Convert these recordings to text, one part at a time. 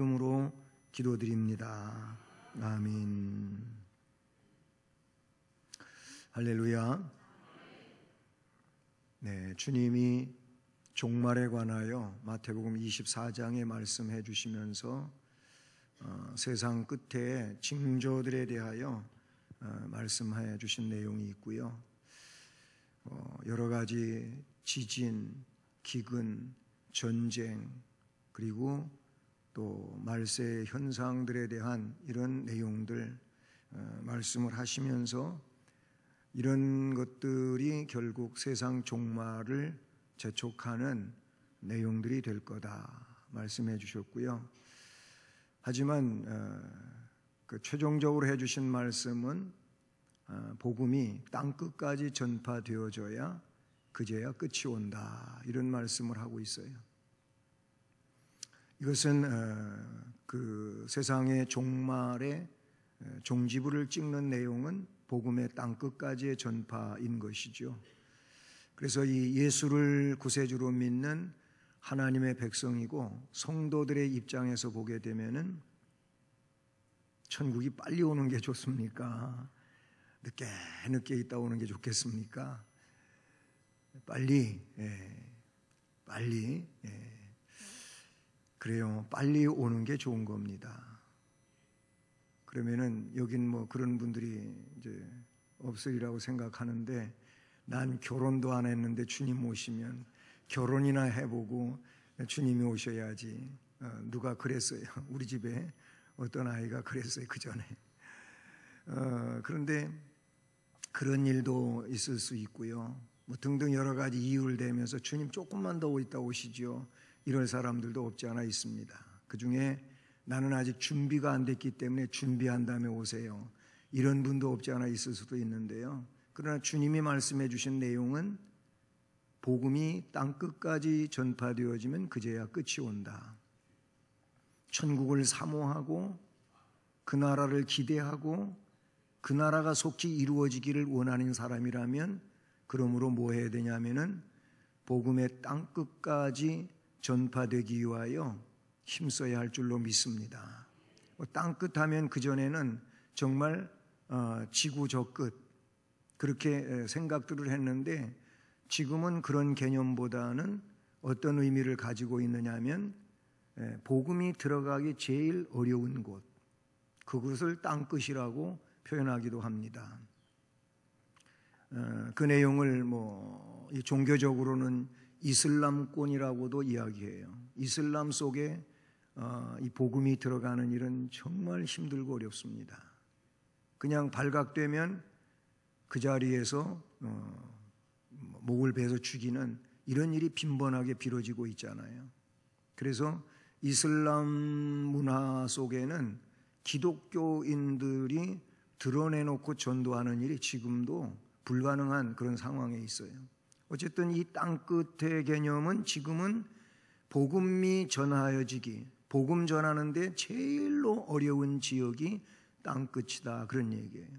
이름으로 기도드립니다. 아멘. 할렐루야. 네, 주님이 종말에 관하여 마태복음 24장에 말씀해 주시면서 세상 끝에 징조들에 대하여 말씀해 주신 내용이 있고요. 여러 가지 지진, 기근, 전쟁, 그리고 또 말세 현상들에 대한 이런 내용들 말씀을 하시면서 이런 것들이 결국 세상 종말을 재촉하는 내용들이 될 거다 말씀해 주셨고요. 하지만 최종적으로 해주신 말씀은 복음이 땅끝까지 전파되어져야 그제야 끝이 온다, 이런 말씀을 하고 있어요. 이것은 그 세상의 종말의 종지부를 찍는 내용은 복음의 땅끝까지의 전파인 것이죠. 그래서 이 예수를 구세주로 믿는 하나님의 백성이고 성도들의 입장에서 보게 되면은 천국이 빨리 오는 게 좋습니까? 늦게 있다 오는 게 좋겠습니까? 빨리. 그래요. 빨리 오는 게 좋은 겁니다. 그러면은 여긴 뭐 그런 분들이 이제 없으리라고 생각하는데, 난 결혼도 안 했는데 주님 오시면 결혼이나 해보고 주님이 오셔야지. 누가 그랬어요. 우리 집에 어떤 아이가 그랬어요, 그 전에. 그런데 그런 일도 있을 수 있고요. 뭐 등등 여러 가지 이유를 대면서 주님 조금만 더 있다 오시죠, 이럴 사람들도 없지 않아 있습니다. 그 중에 나는 아직 준비가 안 됐기 때문에 준비한 다음에 오세요, 이런 분도 없지 않아 있을 수도 있는데요. 그러나 주님이 말씀해 주신 내용은 복음이 땅끝까지 전파되어지면 그제야 끝이 온다. 천국을 사모하고 그 나라를 기대하고 그 나라가 속히 이루어지기를 원하는 사람이라면 그러므로 뭐 해야 되냐면은 복음의 땅끝까지 전파되기 위하여 힘써야 할 줄로 믿습니다. 땅끝 하면 그전에는 정말 지구 저 끝, 그렇게 생각들을 했는데 지금은 그런 개념보다는 어떤 의미를 가지고 있느냐 하면 복음이 들어가기 제일 어려운 곳, 그곳을 땅끝이라고 표현하기도 합니다. 그 내용을 이 종교적으로는 이슬람권이라고도 이야기해요. 이슬람 속에 이 복음이 들어가는 일은 정말 힘들고 어렵습니다. 그냥 발각되면 그 자리에서 목을 베서 죽이는 이런 일이 빈번하게 벌어지고 있잖아요. 그래서 이슬람 문화 속에는 기독교인들이 드러내놓고 전도하는 일이 지금도 불가능한 그런 상황에 있어요. 어쨌든 이 땅끝의 개념은 지금은 복음이 전하여지기, 복음 전하는데 제일로 어려운 지역이 땅끝이다, 그런 얘기예요.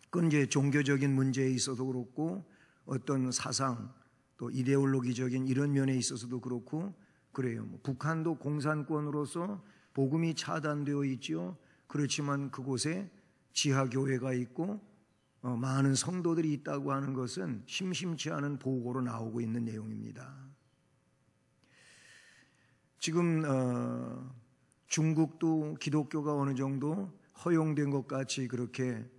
그건 이제 종교적인 문제에 있어도 그렇고 어떤 사상 또 이데올로기적인 이런 면에 있어서도 그렇고 그래요. 북한도 공산권으로서 복음이 차단되어 있죠. 그렇지만 그곳에 지하교회가 있고 많은 성도들이 있다고 하는 것은 심심치 않은 보고로 나오고 있는 내용입니다. 지금 중국도 기독교가 어느 정도 허용된 것 같이 그렇게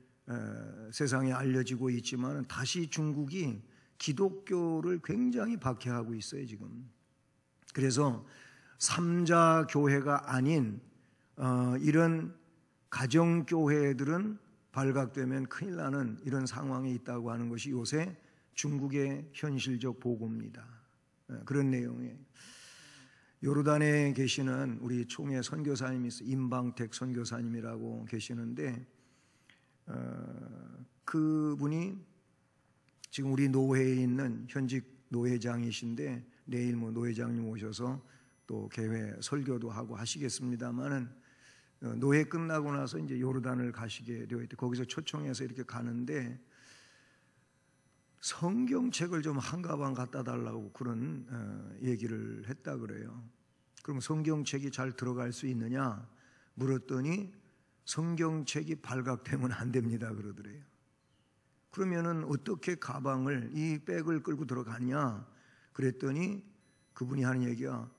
세상에 알려지고 있지만 다시 중국이 기독교를 굉장히 박해하고 있어요, 지금. 그래서 삼자 교회가 아닌 이런 가정교회들은 발각되면 큰일 나는 이런 상황에 있다고 하는 것이 요새 중국의 현실적 보고입니다. 그런 내용이에요. 요르단에 계시는 우리 총회 선교사님이 있어요. 임방택 선교사님이라고 계시는데 그분이 지금 우리 노회에 있는 현직 노회장이신데 내일 노회장님 오셔서 또 개회 설교도 하고 하시겠습니다만은 노회 끝나고 나서 이제 요르단을 가시게 되어 있대. 거기서 초청해서 이렇게 가는데 성경책을 좀 한 가방 갖다 달라고 그런 얘기를 했다 그래요. 그럼 성경책이 잘 들어갈 수 있느냐 물었더니 성경책이 발각되면 안 됩니다 그러더래요. 그러면은 어떻게 가방을 이 백을 끌고 들어갔냐 그랬더니 그분이 하는 얘기가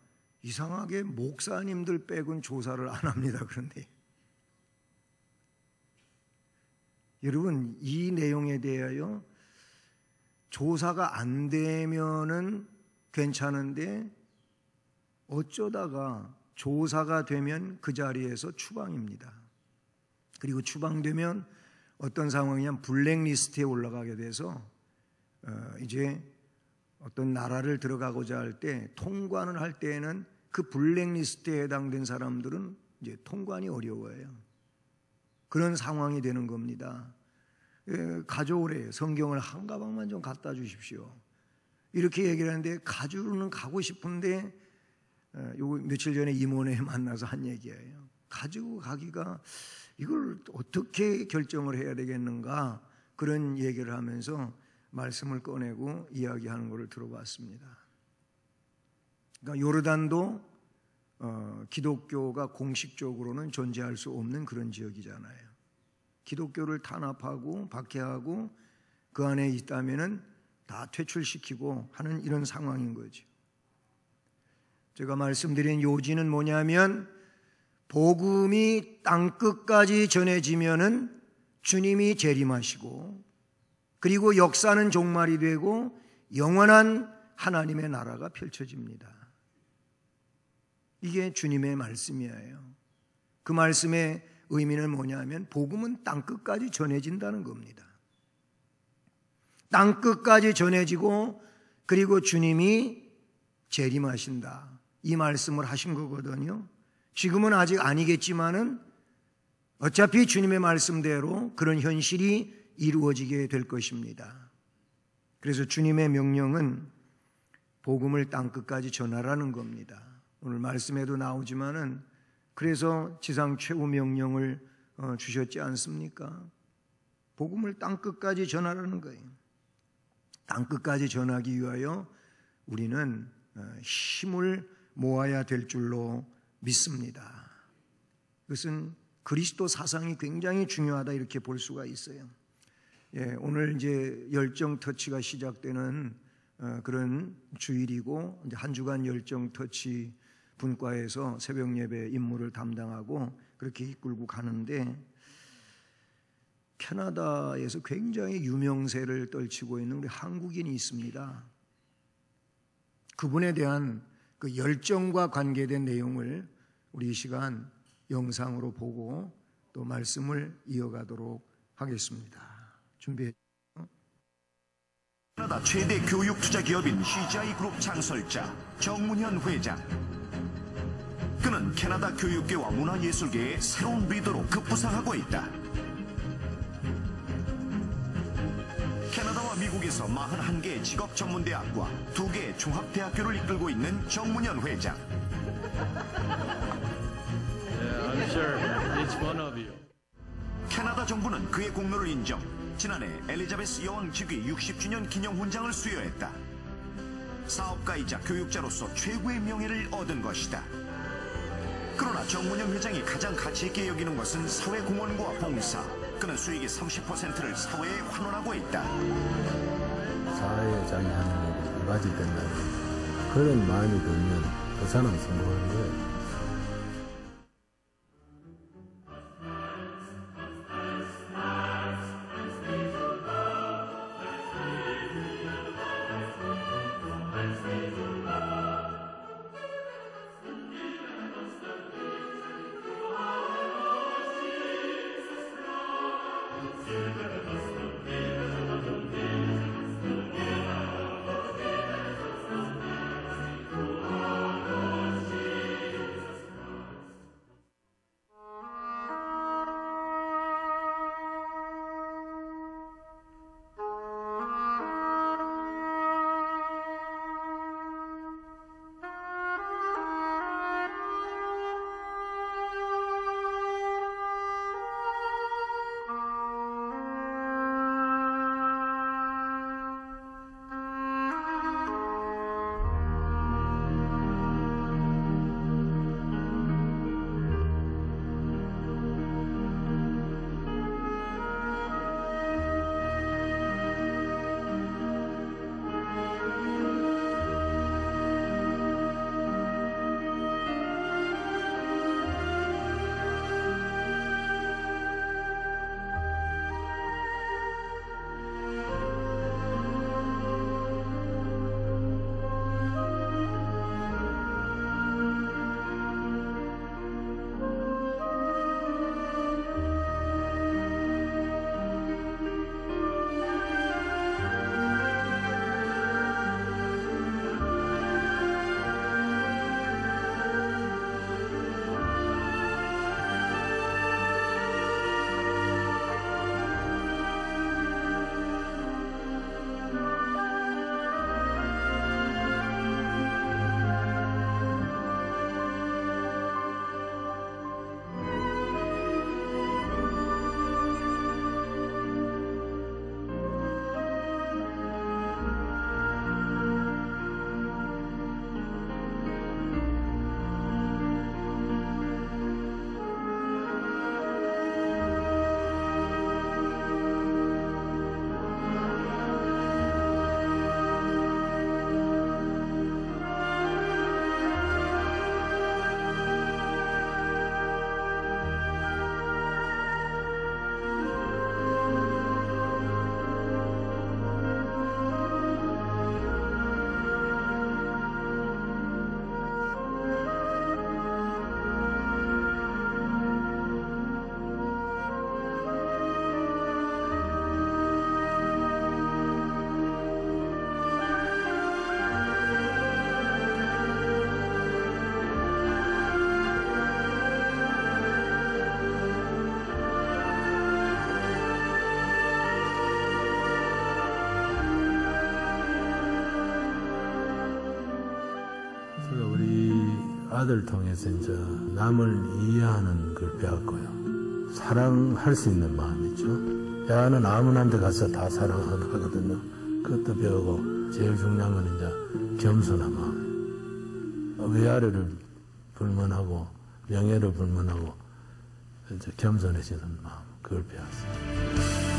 이상하게 목사님들 백은 조사를 안 합니다. 그런데 여러분 이 내용에 대하여 조사가 안 되면은 괜찮은데 어쩌다가 조사가 되면 그 자리에서 추방입니다. 그리고 추방되면 어떤 상황이냐면 블랙리스트에 올라가게 돼서 이제 어떤 나라를 들어가고자 할 때 통관을 할 때에는 그 블랙리스트에 해당된 사람들은 이제 통관이 어려워요. 그런 상황이 되는 겁니다. 가져오래요. 성경을 한 가방만 좀 갖다 주십시오. 이렇게 얘기를 하는데 가지고는 가고 싶은데 요거 며칠 전에 임원회 만나서 한 얘기예요. 가지고 가기가 이걸 어떻게 결정을 해야 되겠는가 그런 얘기를 하면서 말씀을 꺼내고 이야기하는 것을 들어봤습니다. 그러니까 요르단도 기독교가 공식적으로는 존재할 수 없는 그런 지역이잖아요. 기독교를 탄압하고 박해하고 그 안에 있다면은 다 퇴출시키고 하는 이런 상황인 거죠. 제가 말씀드린 요지는 뭐냐면 복음이 땅끝까지 전해지면은 주님이 재림하시고 그리고 역사는 종말이 되고 영원한 하나님의 나라가 펼쳐집니다. 이게 주님의 말씀이에요. 그 말씀의 의미는 뭐냐면 복음은 땅끝까지 전해진다는 겁니다. 땅끝까지 전해지고 그리고 주님이 재림하신다. 이 말씀을 하신 거거든요. 지금은 아직 아니겠지만은 어차피 주님의 말씀대로 그런 현실이 이루어지게 될 것입니다. 그래서 주님의 명령은 복음을 땅끝까지 전하라는 겁니다. 오늘 말씀에도 나오지만은 그래서 지상 최후 명령을 주셨지 않습니까? 복음을 땅끝까지 전하라는 거예요. 땅끝까지 전하기 위하여 우리는 힘을 모아야 될 줄로 믿습니다. 그것은 그리스도 사상이 굉장히 중요하다 이렇게 볼 수가 있어요. 오늘 이제 열정 터치가 시작되는 그런 주일이고 이제 한 주간 열정 터치 분과에서 새벽 예배 임무를 담당하고 그렇게 이끌고 가는데 캐나다에서 굉장히 유명세를 떨치고 있는 우리 한국인이 있습니다. 그분에 대한 그 열정과 관계된 내용을 우리 이 시간 영상으로 보고 또 말씀을 이어가도록 하겠습니다. 준비해. 캐나다 최대 교육 투자 기업인 CGI 그룹 창설자 정문현 회장. 그는 캐나다 교육계와 문화예술계의 새로운 리더로 급부상하고 있다. 캐나다와 미국에서 41개의 직업전문대학과 2개의 종합대학교를 이끌고 있는 정문현 회장. I'm sure each one of you. 캐나다 정부는 그의 공로를 인정, 지난해 엘리자베스 여왕 즉위 60주년 기념 훈장을 수여했다. 사업가이자 교육자로서 최고의 명예를 얻은 것이다. 그러나 정문현 회장이 가장 가치 있게 여기는 것은 사회 공헌과 봉사. 그는 수익의 30%를 사회에 환원하고 있다. 사회에 자기 하는 일이 이바지된다는 그런 마음이 들면 그 사람 성공하는 거예요. 아들 통해서 이제 남을 이해하는 걸 배웠고요. 사랑할 수 있는 마음이죠. 야는 아무나한테 가서 다 사랑하거든요. 그것도 배우고 제일 중요한 건 이제 겸손한 마음. 위아래를 불문하고 명예를 불문하고 이제 겸손해지는 마음. 그걸 배웠어요.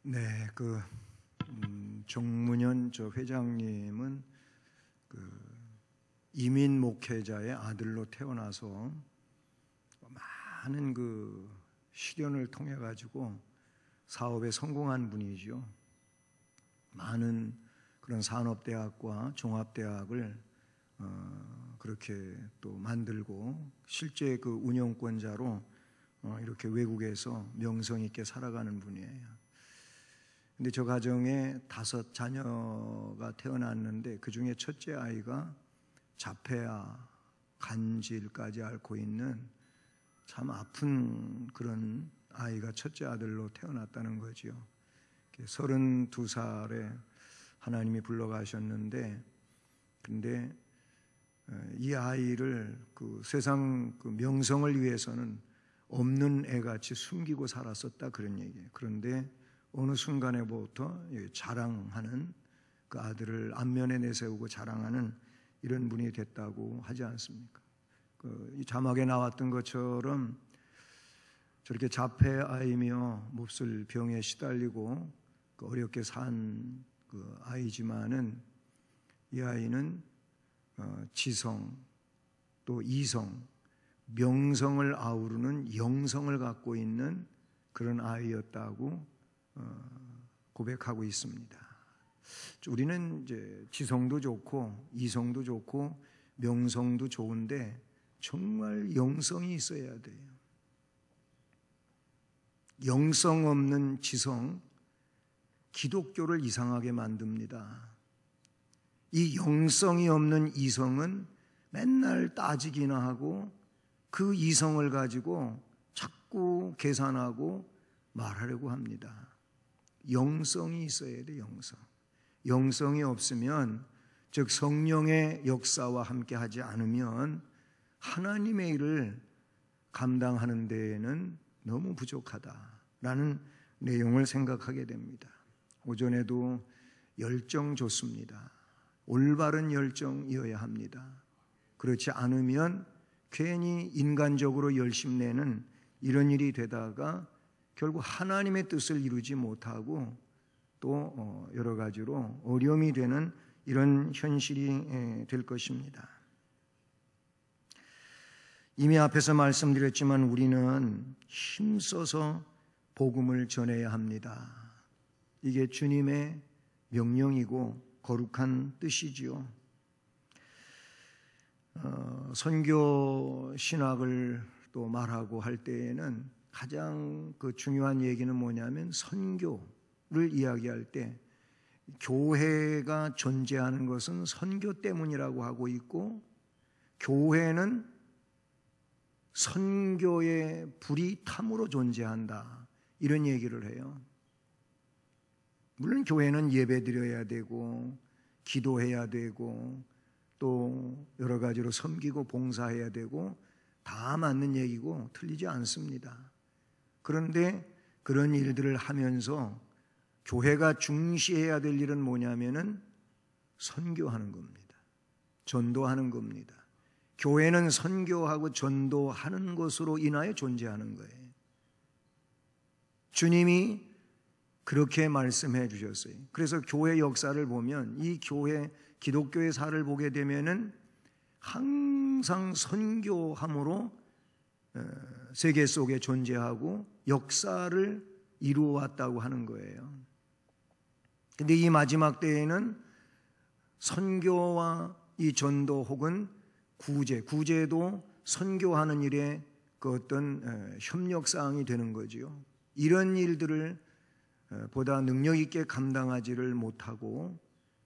네, 정문현 저 회장님은 이민 목회자의 아들로 태어나서 많은 시련을 통해 가지고 사업에 성공한 분이죠. 많은 그런 산업대학과 종합대학을 그렇게 또 만들고 실제 운영권자로 이렇게 외국에서 명성 있게 살아가는 분이에요. 근데 저 가정에 5 자녀가 태어났는데 그 중에 첫째 아이가 자폐아, 간질까지 앓고 있는 참 아픈 그런 아이가 첫째 아들로 태어났다는 거지요. 32살에 하나님이 불러가셨는데, 근데 이 아이를 세상 명성을 위해서는 없는 애같이 숨기고 살았었다 그런 얘기예요. 그런데 어느 순간에부터 자랑하는 그 아들을 안면에 내세우고 자랑하는 이런 분이 됐다고 하지 않습니까? 이 자막에 나왔던 것처럼 저렇게 자폐아이며 몹쓸 병에 시달리고 어렵게 산 아이지만은 이 아이는 지성 또 이성, 명성을 아우르는 영성을 갖고 있는 그런 아이였다고 고백하고 있습니다. 우리는 이제 지성도 좋고 이성도 좋고 명성도 좋은데 정말 영성이 있어야 돼요. 영성 없는 지성, 기독교를 이상하게 만듭니다. 이 영성이 없는 이성은 맨날 따지기나 하고 그 이성을 가지고 자꾸 계산하고 말하려고 합니다. 영성이 있어야 돼, 영성. 영성이 없으면, 즉 성령의 역사와 함께 하지 않으면 하나님의 일을 감당하는 데에는 너무 부족하다라는 내용을 생각하게 됩니다. 오전에도 열정 좋습니다. 올바른 열정이어야 합니다. 그렇지 않으면 괜히 인간적으로 열심내는 이런 일이 되다가 결국 하나님의 뜻을 이루지 못하고 또 여러 가지로 어려움이 되는 이런 현실이 될 것입니다. 이미 앞에서 말씀드렸지만 우리는 힘써서 복음을 전해야 합니다. 이게 주님의 명령이고 거룩한 뜻이지요. 선교 신학을 또 말하고 할 때에는 가장 중요한 얘기는 뭐냐면 선교를 이야기할 때 교회가 존재하는 것은 선교 때문이라고 하고 있고, 교회는 선교의 불이 탐으로 존재한다 이런 얘기를 해요. 물론 교회는 예배드려야 되고 기도해야 되고 또 여러 가지로 섬기고 봉사해야 되고 다 맞는 얘기고 틀리지 않습니다. 그런데 그런 일들을 하면서 교회가 중시해야 될 일은 뭐냐면은 선교하는 겁니다. 전도하는 겁니다. 교회는 선교하고 전도하는 것으로 인하여 존재하는 거예요. 주님이 그렇게 말씀해 주셨어요. 그래서 교회 역사를 보면 이 교회 기독교의 사를 보게 되면은 항상 선교함으로 세계 속에 존재하고 역사를 이루어왔다고 하는 거예요. 근데 이 마지막 때에는 선교와 이 전도 혹은 구제도 선교하는 일에 그 어떤 협력사항이 되는 거지요. 이런 일들을 보다 능력 있게 감당하지를 못하고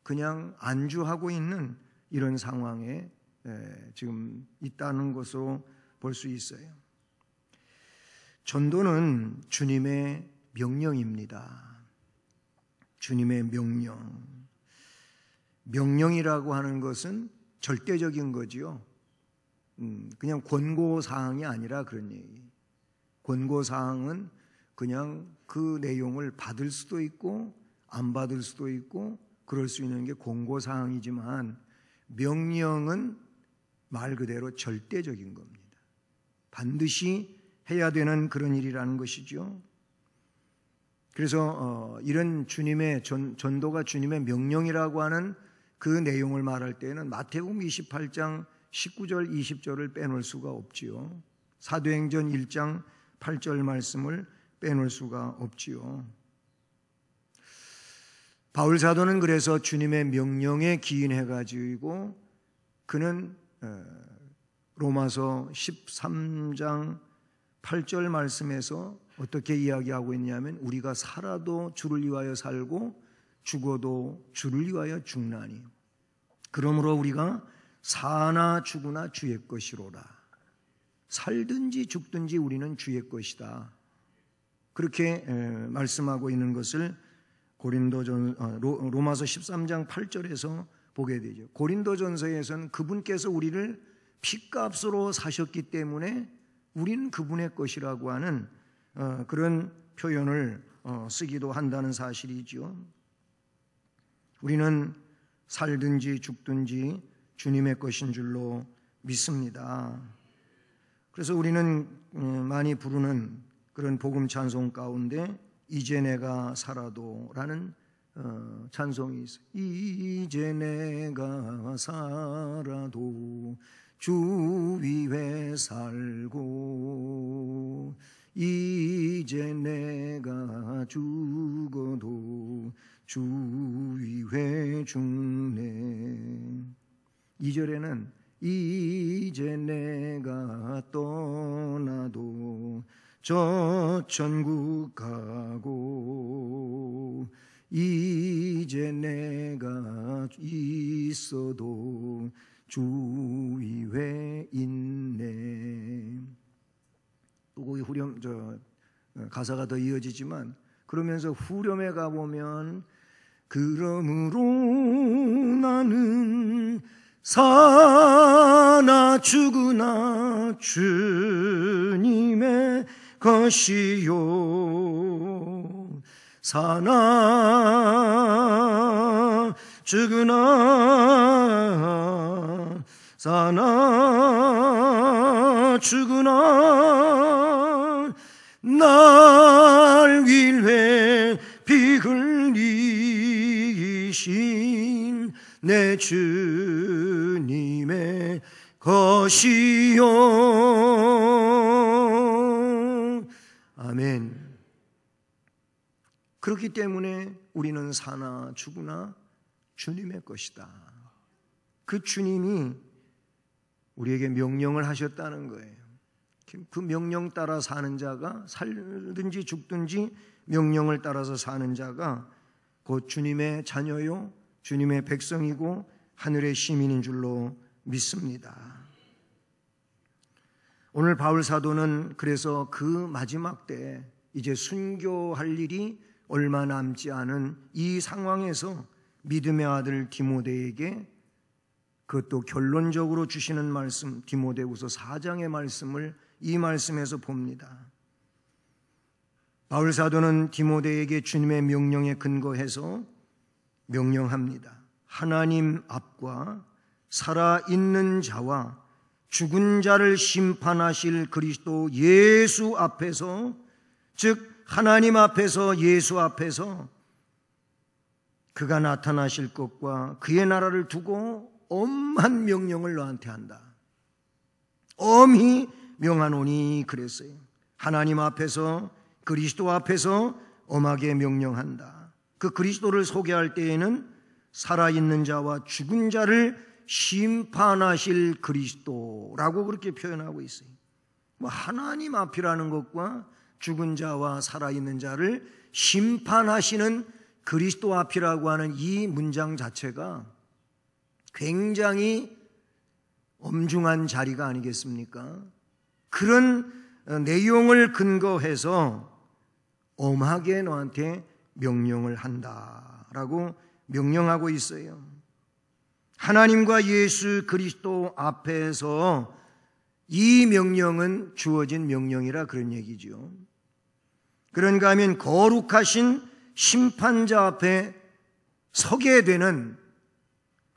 그냥 안주하고 있는 이런 상황에 지금 있다는 것으로 볼 수 있어요. 전도는 주님의 명령입니다. 주님의 명령. 명령이라고 하는 것은 절대적인 거지요. 그냥 권고사항이 아니라 그런 얘기. 권고사항은 그냥 그 내용을 받을 수도 있고 안 받을 수도 있고 그럴 수 있는 게 권고사항이지만 명령은 말 그대로 절대적인 겁니다. 반드시 해야 되는 그런 일이라는 것이죠. 그래서 이런 주님의 전도가 주님의 명령이라고 하는 그 내용을 말할 때는 마태복음 28장 19절 20절을 빼놓을 수가 없지요. 사도행전 1장 8절 말씀을 빼놓을 수가 없지요. 바울 사도는 그래서 주님의 명령에 기인해가지고 그는 로마서 13장 8절 말씀에서 어떻게 이야기하고 있냐면 우리가 살아도 주를 위하여 살고 죽어도 주를 위하여 죽나니 그러므로 우리가 사나 죽으나 주의 것이로라. 살든지 죽든지 우리는 주의 것이다. 그렇게 말씀하고 있는 것을 로마서 13장 8절에서 보게 되죠. 고린도전서에서는 그분께서 우리를 핏값으로 사셨기 때문에 우리는 그분의 것이라고 하는 그런 표현을 쓰기도 한다는 사실이죠. 우리는 살든지 죽든지 주님의 것인 줄로 믿습니다. 그래서 우리는 많이 부르는 그런 복음 찬송 가운데 이제 내가 살아도 라는 찬송이 있어요. 이제 내가 살아도 주 위에 살고 이제 내가 죽어도 주 위에 죽네. 2절에는 이제 내가 떠나도 저 천국 가고 이제 내가 있어도 주 위에 있네. 또 거기 가사가 더 이어지지만 그러면서 후렴에 가보면 그러므로 나는 사나 죽으나 주님의 것이요 사나 죽으나 사나 죽으나 날 위해 피 흘리신 내 주님의 것이요. 아멘. 그렇기 때문에 우리는 사나 죽으나 주님의 것이다. 그 주님이 우리에게 명령을 하셨다는 거예요. 그 명령 따라 사는 자가 살든지 죽든지 명령을 따라서 사는 자가 곧 주님의 자녀요 주님의 백성이고 하늘의 시민인 줄로 믿습니다. 오늘 바울 사도는 그래서 그 마지막 때 이제 순교할 일이 얼마 남지 않은 이 상황에서 믿음의 아들 디모데에게 그것도 결론적으로 주시는 말씀 디모데후서 4장의 말씀을 이 말씀에서 봅니다. 바울 사도는 디모데에게 주님의 명령에 근거해서 명령합니다. 하나님 앞과 살아있는 자와 죽은 자를 심판하실 그리스도 예수 앞에서, 즉 하나님 앞에서, 예수 앞에서 그가 나타나실 것과 그의 나라를 두고 엄한 명령을 너한테 한다. 엄히 명하노니 그랬어요. 하나님 앞에서, 그리스도 앞에서 엄하게 명령한다. 그 그리스도를 소개할 때에는 살아있는 자와 죽은 자를 심판하실 그리스도라고 그렇게 표현하고 있어요. 하나님 앞이라는 것과 죽은 자와 살아있는 자를 심판하시는 그리스도 앞이라고 하는 이 문장 자체가 굉장히 엄중한 자리가 아니겠습니까? 그런 내용을 근거해서 엄하게 너한테 명령을 한다라고 명령하고 있어요. 하나님과 예수 그리스도 앞에서 이 명령은 주어진 명령이라 그런 얘기죠. 그런가 하면 거룩하신 심판자 앞에 서게 되는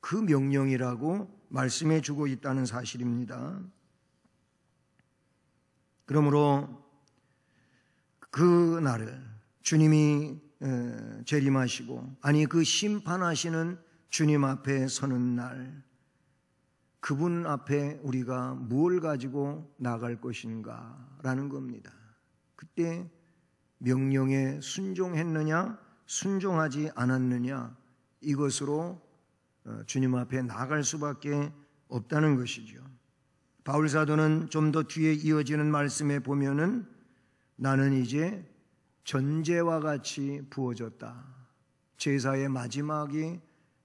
그 명령이라고 말씀해 주고 있다는 사실입니다. 그러므로 그 날을 주님이 재림하시고, 아니 그 심판하시는 주님 앞에 서는 날, 그분 앞에 우리가 무엇을 가지고 나갈 것인가 라는 겁니다. 그때 명령에 순종했느냐 순종하지 않았느냐, 이것으로 주님 앞에 나갈 수밖에 없다는 것이죠. 바울 사도는 좀 더 뒤에 이어지는 말씀에 보면은 나는 이제 전제와 같이 부어졌다. 제사의 마지막이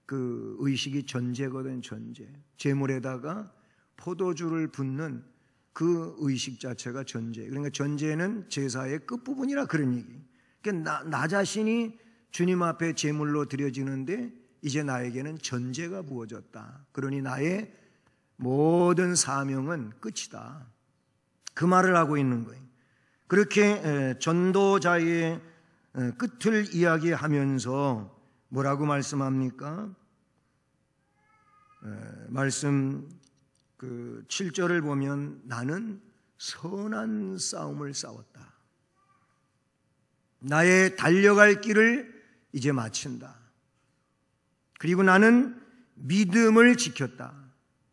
그 의식이 전제거든. 전제, 제물에다가 포도주를 붓는 그 의식 자체가 전제. 그러니까 전제는 제사의 끝부분이라 그런 얘기. 그러니까 나 자신이 주님 앞에 제물로 드려지는데 이제 나에게는 전제가 부어졌다. 그러니 나의 모든 사명은 끝이다. 그 말을 하고 있는 거예요. 그렇게 전도자의 끝을 이야기하면서 뭐라고 말씀합니까? 말씀 그 7절을 보면 나는 선한 싸움을 싸웠다. 나의 달려갈 길을 이제 마친다. 그리고 나는 믿음을 지켰다.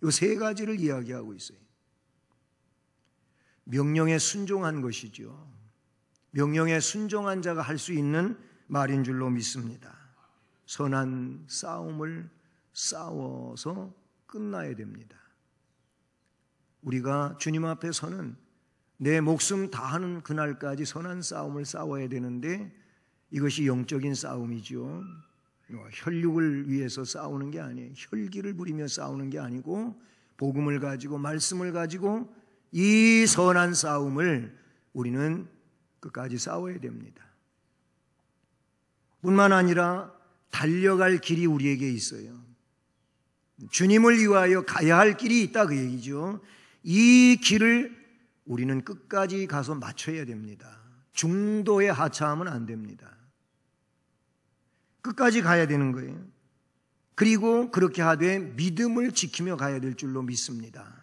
이 세 가지를 이야기하고 있어요. 명령에 순종한 것이죠. 명령에 순종한 자가 할 수 있는 말인 줄로 믿습니다. 선한 싸움을 싸워서 끝나야 됩니다. 우리가 주님 앞에 서는 내 목숨 다하는 그날까지 선한 싸움을 싸워야 되는데, 이것이 영적인 싸움이죠. 혈육을 위해서 싸우는 게 아니에요. 혈기를 부리며 싸우는 게 아니고 복음을 가지고 말씀을 가지고 이 선한 싸움을 우리는 끝까지 싸워야 됩니다. 뿐만 아니라 달려갈 길이 우리에게 있어요. 주님을 위하여 가야 할 길이 있다 그 얘기죠. 이 길을 우리는 끝까지 가서 맞춰야 됩니다. 중도에 하차하면 안 됩니다. 끝까지 가야 되는 거예요. 그리고 그렇게 하되 믿음을 지키며 가야 될 줄로 믿습니다.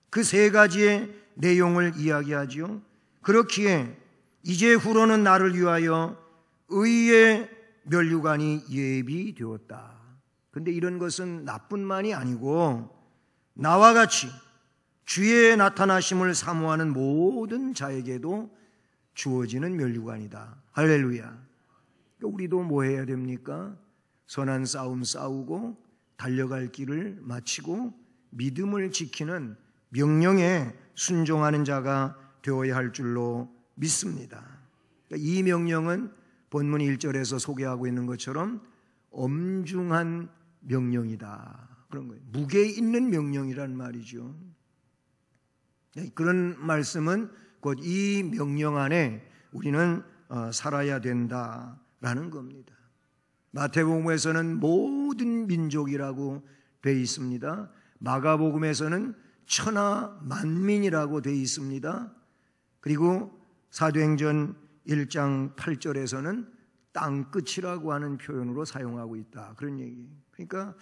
그 세 가지의 내용을 이야기하죠. 그렇기에 이제 후로는 나를 위하여 의의 면류관이 예비되었다. 그런데 이런 것은 나뿐만이 아니고 나와 같이 주의 나타나심을 사모하는 모든 자에게도 주어지는 면류관이다. 할렐루야. 우리도 뭐 해야 됩니까? 선한 싸움 싸우고 달려갈 길을 마치고 믿음을 지키는 명령에 순종하는 자가 되어야 할 줄로 믿습니다. 이 명령은 본문 1절에서 소개하고 있는 것처럼 엄중한 명령이다. 그런 거예요. 무게 있는 명령이란 말이죠. 그런 말씀은 곧 이 명령 안에 우리는 살아야 된다라는 겁니다. 마태복음에서는 모든 민족이라고 되어 있습니다. 마가복음에서는 천하 만민이라고 되어 있습니다. 그리고 사도행전 1장 8절에서는 땅끝이라고 하는 표현으로 사용하고 있다. 그런 얘기. 그러니까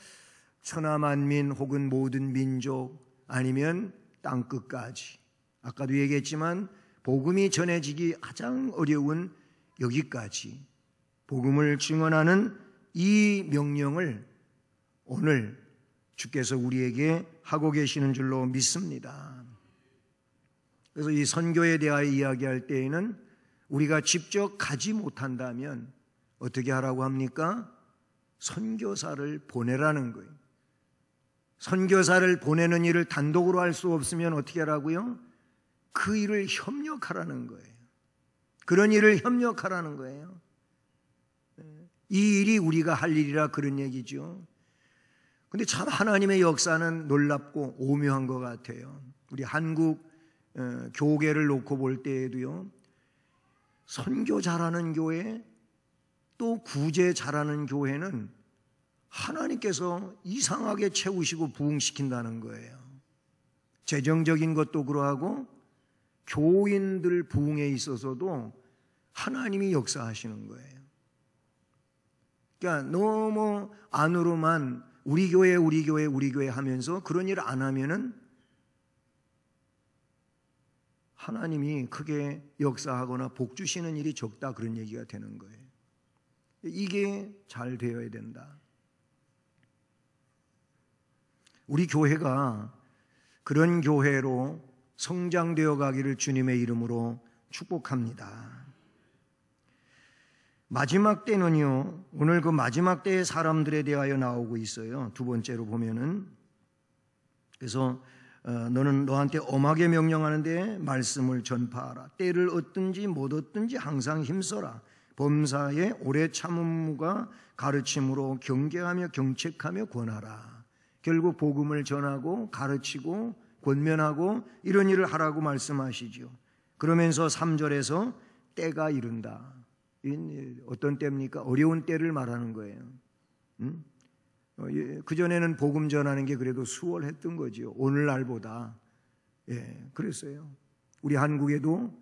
천하만민 혹은 모든 민족 아니면 땅끝까지. 아까도 얘기했지만 복음이 전해지기 가장 어려운 여기까지 복음을 증언하는 이 명령을 오늘 주께서 우리에게 하고 계시는 줄로 믿습니다. 그래서 이 선교에 대하여 이야기할 때에는 우리가 직접 가지 못한다면 어떻게 하라고 합니까? 선교사를 보내라는 거예요. 선교사를 보내는 일을 단독으로 할 수 없으면 어떻게 하라고요? 그 일을 협력하라는 거예요. 그런 일을 협력하라는 거예요. 이 일이 우리가 할 일이라 그런 얘기죠. 근데 참 하나님의 역사는 놀랍고 오묘한 것 같아요. 우리 한국 교계를 놓고 볼 때에도요, 선교 잘하는 교회 또 구제 잘하는 교회는 하나님께서 이상하게 채우시고 부흥시킨다는 거예요. 재정적인 것도 그러하고 교인들 부흥에 있어서도 하나님이 역사하시는 거예요. 그러니까 너무 안으로만 우리 교회 하면서 그런 일 안 하면은 하나님이 크게 역사하거나 복 주시는 일이 적다, 그런 얘기가 되는 거예요. 이게 잘 되어야 된다. 우리 교회가 그런 교회로 성장되어 가기를 주님의 이름으로 축복합니다. 마지막 때는요, 오늘 그 마지막 때의 사람들에 대하여 나오고 있어요. 두 번째로 보면은, 그래서 너는 너한테 엄하게 명령하는데 말씀을 전파하라. 때를 얻든지 못 얻든지 항상 힘써라. 범사에 오래 참음과 가르침으로 경계하며 경책하며 권하라. 결국 복음을 전하고 가르치고 권면하고 이런 일을 하라고 말씀하시죠. 그러면서 3절에서 때가 이른다. 어떤 때입니까? 어려운 때를 말하는 거예요. 그전에는 복음 전하는 게 그래도 수월했던 거죠. 오늘날보다. 그랬어요. 우리 한국에도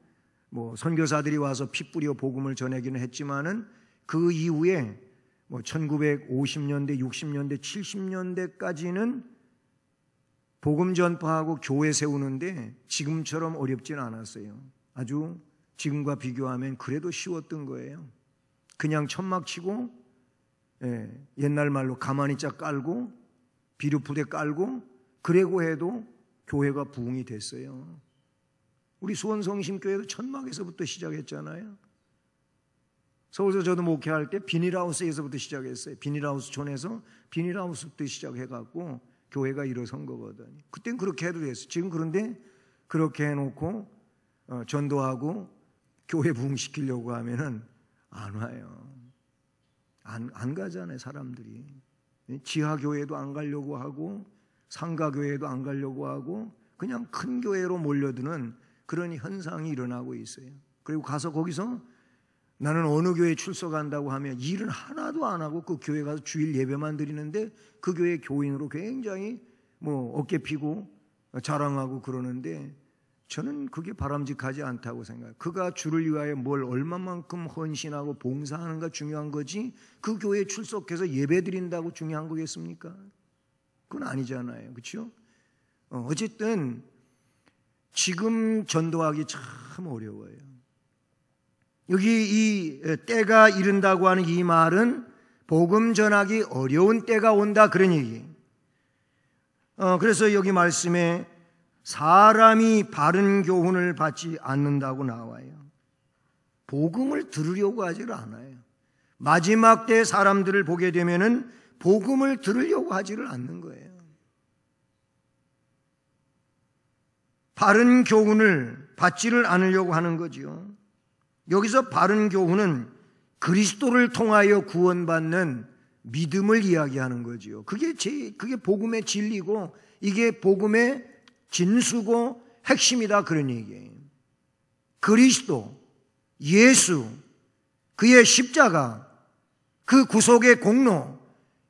뭐 선교사들이 와서 피 뿌려 복음을 전하기는 했지만은 그 이후에 뭐 1950년대, 60년대, 70년대까지는 복음 전파하고 교회 세우는데 지금처럼 어렵진 않았어요. 아주 지금과 비교하면 그래도 쉬웠던 거예요. 그냥 천막 치고, 옛날 말로 가만히 짝 깔고 비료부대 깔고 그래고 해도 교회가 부흥이 됐어요. 우리 수원성심교회도 천막에서부터 시작했잖아요. 서울서 저도 목회할 때 비닐하우스에서부터 시작했어요. 비닐하우스촌에서 비닐하우스부터 시작해갖고 교회가 일어선 거거든요. 그땐 그렇게 해도 됐어요. 지금 그런데 그렇게 해놓고 전도하고 교회 부흥시키려고 하면은 안 와요. 안 가잖아요, 사람들이. 지하교회도 안 가려고 하고 상가교회도 안 가려고 하고 그냥 큰 교회로 몰려드는 그런 현상이 일어나고 있어요. 그리고 가서 거기서 나는 어느 교회에 출석한다고 하면 일은 하나도 안 하고 그 교회 가서 주일 예배만 드리는데 그 교회 교인으로 굉장히 뭐 어깨 피고 자랑하고 그러는데 저는 그게 바람직하지 않다고 생각해요. 그가 주를 위하여 뭘 얼마만큼 헌신하고 봉사하는가 중요한 거지 그 교회에 출석해서 예배 드린다고 중요한 거겠습니까? 그건 아니잖아요. 그렇죠? 어쨌든 지금 전도하기 참 어려워요. 여기 이 때가 이른다고 하는 이 말은 복음 전하기 어려운 때가 온다, 그런 얘기예요. 그래서 여기 말씀에 사람이 바른 교훈을 받지 않는다고 나와요. 복음을 들으려고 하지를 않아요. 마지막 때 사람들을 보게 되면은 복음을 들으려고 하지를 않는 거예요. 바른 교훈을 받지를 않으려고 하는 거지요. 여기서 바른 교훈은 그리스도를 통하여 구원받는 믿음을 이야기하는 거지요. 그게 복음의 진리고 이게 복음의 진수고 핵심이다, 그런 얘기예요. 그리스도, 예수, 그의 십자가, 그 구속의 공로,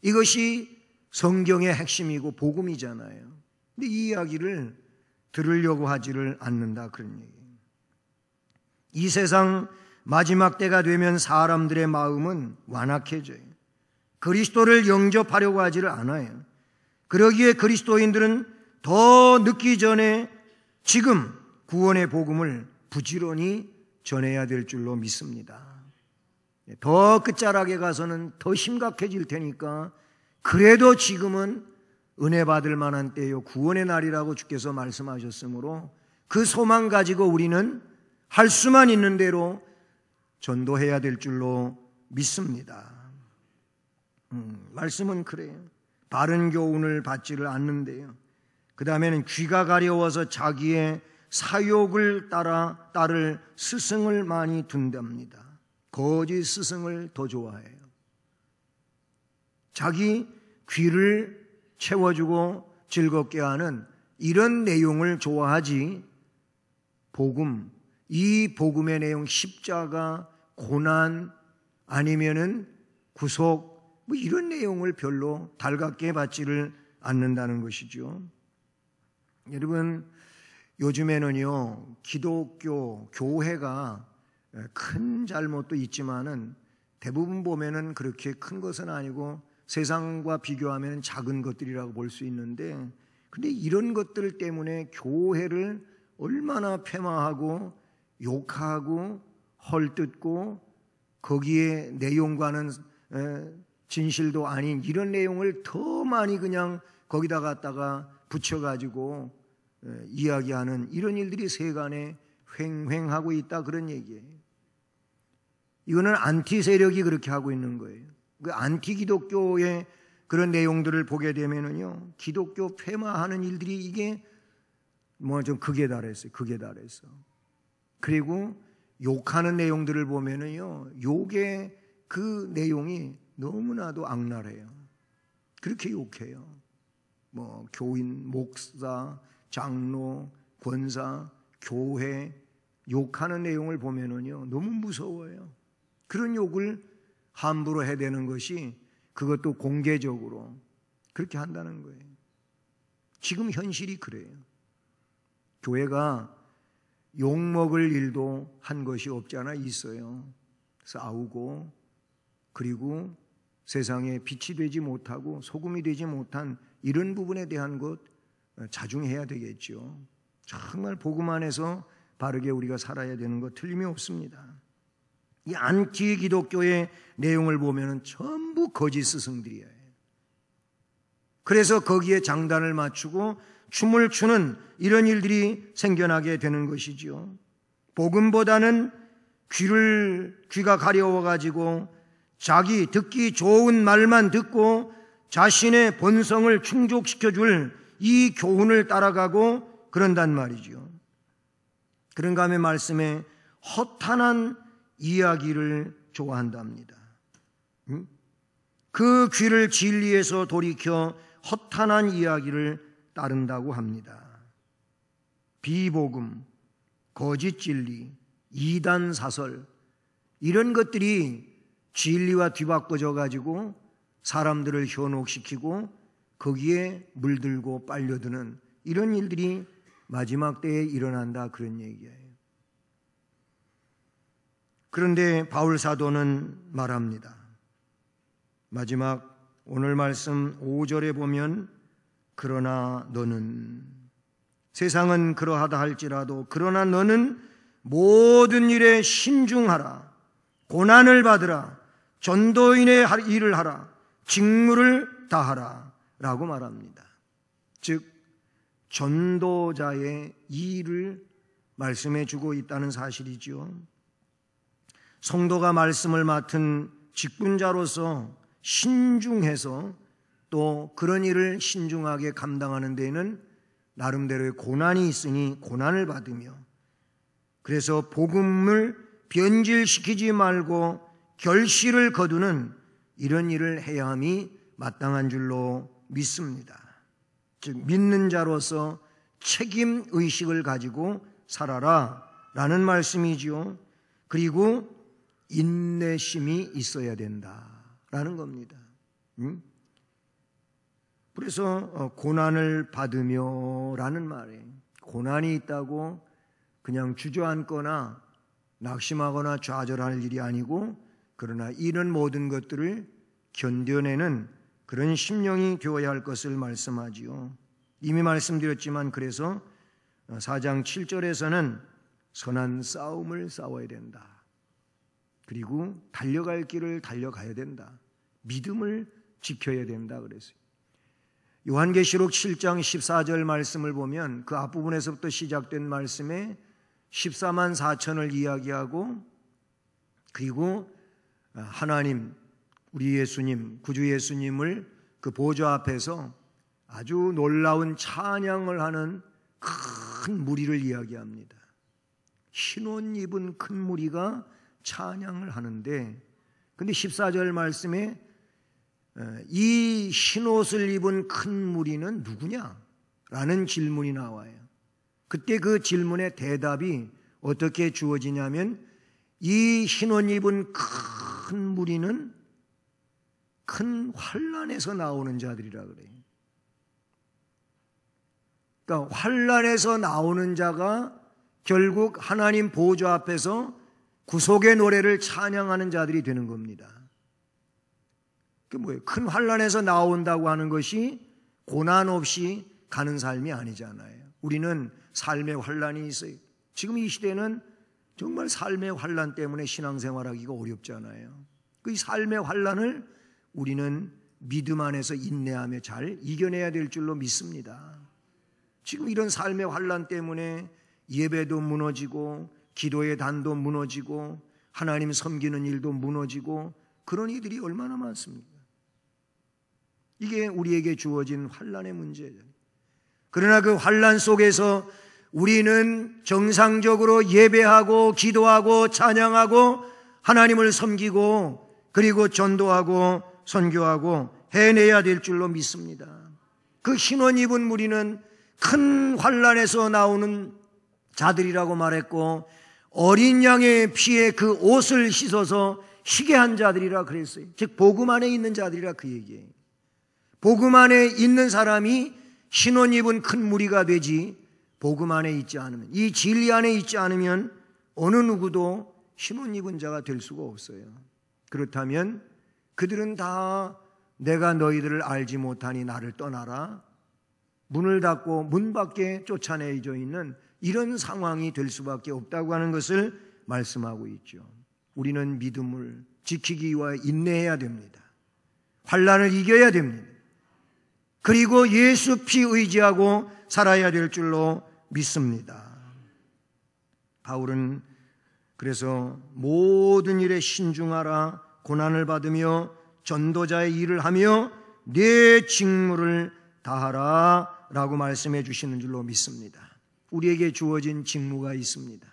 이것이 성경의 핵심이고 복음이잖아요. 근데 이 이야기를 들으려고 하지를 않는다, 그런 얘기예요. 이 세상 마지막 때가 되면 사람들의 마음은 완악해져요. 그리스도를 영접하려고 하지를 않아요. 그러기에 그리스도인들은 더 늦기 전에 지금 구원의 복음을 부지런히 전해야 될 줄로 믿습니다. 더 끝자락에 가서는 더 심각해질 테니까 그래도 지금은 은혜 받을 만한 때요, 구원의 날이라고 주께서 말씀하셨으므로 그 소망 가지고 우리는 할 수만 있는 대로 전도해야 될 줄로 믿습니다. 말씀은 그래요. 바른 교훈을 받지를 않는데요. 그 다음에는 귀가 가려워서 자기의 사욕을 따를 스승을 많이 둔답니다. 거짓 스승을 더 좋아해요. 자기 귀를 채워주고 즐겁게 하는 이런 내용을 좋아하지, 복음, 이 복음의 내용, 십자가, 고난, 아니면은 구속, 뭐 이런 내용을 별로 달갑게 받지를 않는다는 것이죠. 여러분, 요즘에는요, 기독교, 교회가 큰 잘못도 있지만은 대부분 보면은 그렇게 큰 것은 아니고 세상과 비교하면 작은 것들이라고 볼 수 있는데, 근데 이런 것들 때문에 교회를 얼마나 폐마하고 욕하고 헐뜯고 거기에 내용과는 진실도 아닌 이런 내용을 더 많이 그냥 거기다 갖다가 붙여가지고 이야기하는 이런 일들이 세간에 횡행하고 있다, 그런 얘기예요. 이거는 안티 세력이 그렇게 하고 있는 거예요. 그 안티 기독교의 그런 내용들을 보게 되면은요, 기독교 폐마하는 일들이 이게 뭐 좀 극에 달했어요. 극에 달했어. 그리고 욕하는 내용들을 보면은요, 욕의 그 내용이 너무나도 악랄해요. 그렇게 욕해요. 뭐 교인, 목사, 장로, 권사, 교회 욕하는 내용을 보면은요, 너무 무서워요. 그런 욕을 함부로 해대는 것이, 그것도 공개적으로 그렇게 한다는 거예요. 지금 현실이 그래요. 교회가 욕먹을 일도 한 것이 없지 않아 있어요. 싸우고, 그리고 세상에 빛이 되지 못하고 소금이 되지 못한 이런 부분에 대한 것 자중해야 되겠죠. 정말 복음 안에서 바르게 우리가 살아야 되는 것 틀림이 없습니다. 이 안티 기독교의 내용을 보면 전부 거짓 스승들이에요. 그래서 거기에 장단을 맞추고 춤을 추는 이런 일들이 생겨나게 되는 것이죠. 복음보다는 귀가 가려워가지고 자기 듣기 좋은 말만 듣고 자신의 본성을 충족시켜줄 이 교훈을 따라가고 그런단 말이죠. 그런가 하면 말씀에 허탄한 이야기를 좋아한답니다. 그 귀를 진리에서 돌이켜 허탄한 이야기를 따른다고 합니다. 비복음, 거짓 진리, 이단 사설, 이런 것들이 진리와 뒤바꿔져 가지고 사람들을 현혹시키고 거기에 물들고 빨려드는 이런 일들이 마지막 때에 일어난다, 그런 얘기예요. 그런데 바울 사도는 말합니다. 마지막 오늘 말씀 5절에 보면, 그러나 너는, 세상은 그러하다 할지라도 그러나 너는 모든 일에 신중하라, 고난을 받으라, 전도인의 일을 하라, 직무를 다하라 라고 말합니다. 즉 전도자의 일을 말씀해 주고 있다는 사실이죠. 성도가 말씀을 맡은 직분자로서 신중해서 또 그런 일을 신중하게 감당하는 데에는 나름대로의 고난이 있으니 고난을 받으며, 그래서 복음을 변질시키지 말고 결실을 거두는 이런 일을 해야 함이 마땅한 줄로 믿습니다. 즉 믿는 자로서 책임의식을 가지고 살아라 라는 말씀이지요. 그리고 인내심이 있어야 된다라는 겁니다. 그래서 고난을 받으며 라는 말이에요. 고난이 있다고 그냥 주저앉거나 낙심하거나 좌절할 일이 아니고 그러나 이런 모든 것들을 견뎌내는 그런 심령이 되어야 할 것을 말씀하지요. 이미 말씀드렸지만 그래서 4장 7절에서는 선한 싸움을 싸워야 된다. 그리고 달려갈 길을 달려가야 된다. 믿음을 지켜야 된다 그랬어요. 요한계시록 7장 14절 말씀을 보면 그 앞부분에서부터 시작된 말씀에 14만 4천을 이야기하고 그리고 하나님 우리 예수님 구주 예수님을 그 보좌 앞에서 아주 놀라운 찬양을 하는 큰 무리를 이야기합니다. 흰옷 입은 큰 무리가 찬양을 하는데 근데 14절 말씀에 이 흰옷을 입은 큰 무리는 누구냐? 라는 질문이 나와요. 그때 그 질문의 대답이 어떻게 주어지냐면 이 흰옷 입은 큰 무리는 큰 환난에서 나오는 자들이라 그래요. 그러니까 환난에서 나오는 자가 결국 하나님 보좌 앞에서 구속의 노래를 찬양하는 자들이 되는 겁니다. 그게 뭐예요? 큰 환난에서 나온다고 하는 것이 고난 없이 가는 삶이 아니잖아요. 우리는 삶의 환난이 있어요. 지금 이 시대는 정말 삶의 환난 때문에 신앙생활하기가 어렵잖아요. 그 삶의 환난을 우리는 믿음 안에서 인내하며 잘 이겨내야 될 줄로 믿습니다. 지금 이런 삶의 환난 때문에 예배도 무너지고 기도의 단도 무너지고 하나님 섬기는 일도 무너지고 그런 이들이 얼마나 많습니까? 이게 우리에게 주어진 환난의 문제죠. 그러나 그 환난 속에서 우리는 정상적으로 예배하고 기도하고 찬양하고 하나님을 섬기고 그리고 전도하고 선교하고 해내야 될 줄로 믿습니다. 그 흰옷 입은 무리는 큰 환난에서 나오는 자들이라고 말했고 어린 양의 피에 그 옷을 씻어서 희게 한 자들이라 그랬어요. 즉 복음 안에 있는 자들이라 그 얘기예요. 복음 안에 있는 사람이 흰옷 입은 큰 무리가 되지 복음 안에 있지 않으면 이 진리 안에 있지 않으면 어느 누구도 흰옷 입은 자가 될 수가 없어요. 그렇다면 그들은 다 내가 너희들을 알지 못하니 나를 떠나라 문을 닫고 문 밖에 쫓아내져 있는 이런 상황이 될 수밖에 없다고 하는 것을 말씀하고 있죠. 우리는 믿음을 지키기 위하여 인내해야 됩니다. 환난을 이겨야 됩니다. 그리고 예수 피 의지하고 살아야 될 줄로 믿습니다. 바울은 그래서 모든 일에 신중하라 고난을 받으며 전도자의 일을 하며 내 직무를 다하라 라고 말씀해 주시는 줄로 믿습니다. 우리에게 주어진 직무가 있습니다.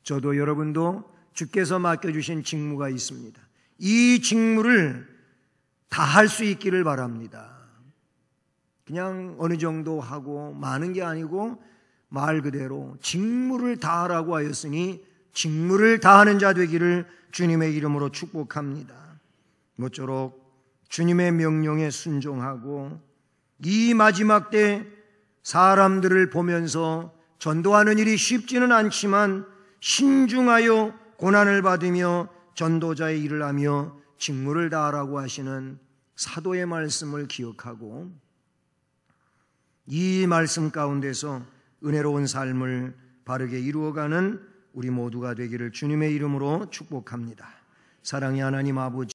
저도 여러분도 주께서 맡겨주신 직무가 있습니다. 이 직무를 다할 수 있기를 바랍니다. 그냥 어느 정도 하고 많은 게 아니고 말 그대로 직무를 다하라고 하였으니 직무를 다하는 자 되기를 주님의 이름으로 축복합니다. 모쪼록 주님의 명령에 순종하고 이 마지막 때 사람들을 보면서 전도하는 일이 쉽지는 않지만 신중하여 고난을 받으며 전도자의 일을 하며 직무를 다하라고 하시는 사도의 말씀을 기억하고 이 말씀 가운데서 은혜로운 삶을 바르게 이루어가는 우리 모두가 되기를 주님의 이름으로 축복합니다. 사랑의 하나님 아버지